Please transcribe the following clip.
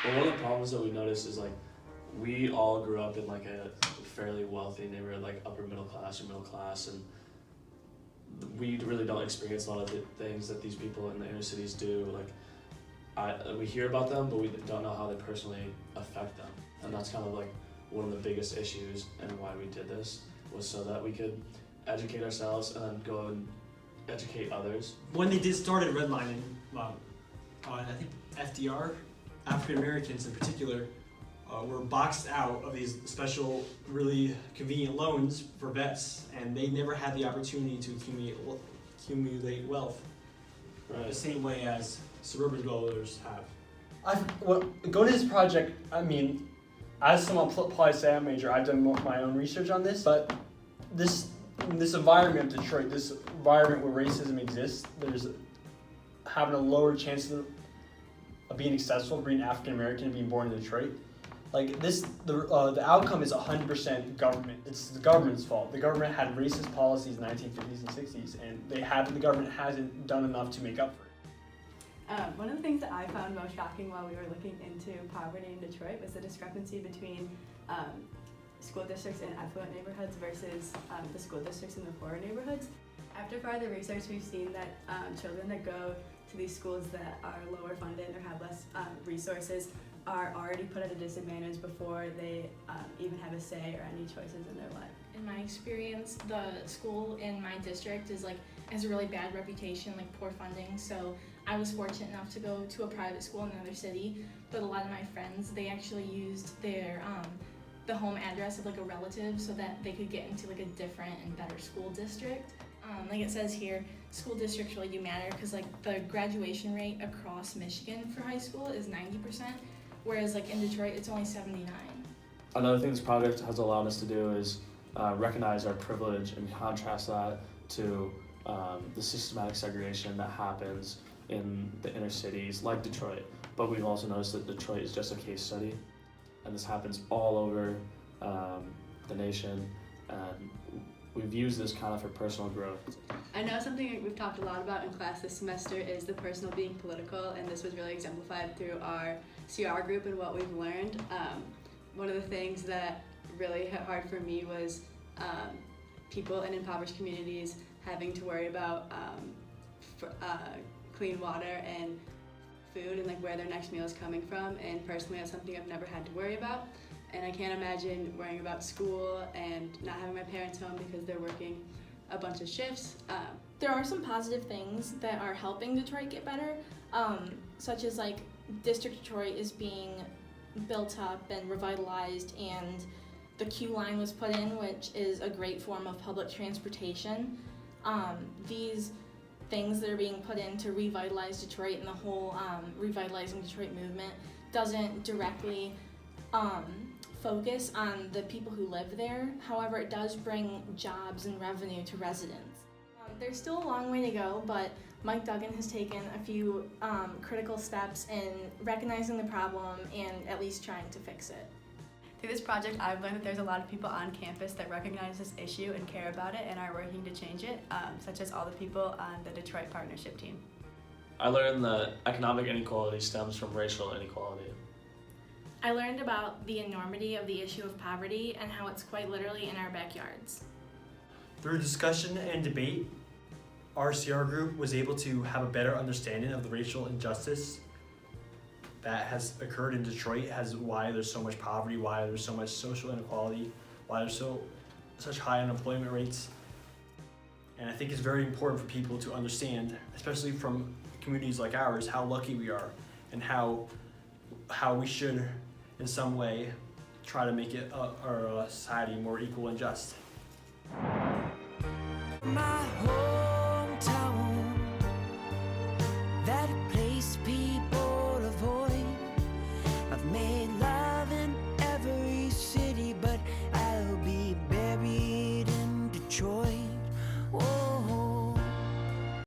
Well, one of the problems that we noticed is like we all grew up in like a fairly wealthy neighborhood, like upper middle class or middle class, and we really don't experience a lot of the things that these people in the inner cities do. We hear about them, but we don't know how they personally affect them, and that's kind of like one of the biggest issues and why we did this was so that we could educate ourselves and then go and educate others. When they started redlining, I think FDR, African Americans in particular, were boxed out of these special, really convenient loans for vets, and they never had the opportunity to accumulate wealth. Right. The same way as suburban dwellers have. Going to this project, I mean, as someone applied SAM major, I've done my own research on this, but this environment of Detroit, this environment where racism exists, there's having a lower chance of being successful, being African American and being born in Detroit. Like this, the outcome is 100% government. It's the government's fault. The government had racist policies in the 1950s and 60s, and the government hasn't done enough to make up for it. One of the things that I found most shocking while we were looking into poverty in Detroit was the discrepancy between school districts in affluent neighborhoods versus the school districts in the poorer neighborhoods. After further research, we've seen that children that go to these schools that are lower funded or have less resources are already put at a disadvantage before they even have a say or any choices in their life. In my experience, the school in my district has a really bad reputation, like poor funding. So I was fortunate enough to go to a private school in another city, but a lot of my friends, they actually used their the home address of like a relative so that they could get into like a different and better school district. Like it says here, school districts really do matter because like the graduation rate across Michigan for high school is 90%, whereas like in Detroit it's only 79. Another thing this project has allowed us to do is recognize our privilege and contrast that to the systematic segregation that happens in the inner cities like Detroit. But we've also noticed that Detroit is just a case study, and this happens all over the nation, and we've used this kind of for personal growth. I know something we've talked a lot about in class this semester is the personal being political, and this was really exemplified through our CR group and what we've learned. One of the things that really hit hard for me was people in impoverished communities having to worry about clean water and food and like where their next meal is coming from, and personally that's something I've never had to worry about. And I can't imagine worrying about school and not having my parents home because they're working a bunch of shifts. There are some positive things that are helping Detroit get better, such as like District Detroit is being built up and revitalized, and the Q line was put in, which is a great form of public transportation. These things that are being put in to revitalize Detroit and the whole revitalizing Detroit movement doesn't directly focus on the people who live there. However, it does bring jobs and revenue to residents. There's still a long way to go, but Mike Duggan has taken a few critical steps in recognizing the problem and at least trying to fix it. Through this project, I've learned that there's a lot of people on campus that recognize this issue and care about it and are working to change it, such as all the people on the Detroit Partnership team. I learned that economic inequality stems from racial inequality. I learned about the enormity of the issue of poverty and how it's quite literally in our backyards. Through discussion and debate, our CR group was able to have a better understanding of the racial injustice that has occurred in Detroit, why there's so much poverty, why there's so much social inequality, why there's such high unemployment rates. And I think it's very important for people to understand, especially from communities like ours, how lucky we are and how we should, in some way, try to make it our society more equal and just. My whole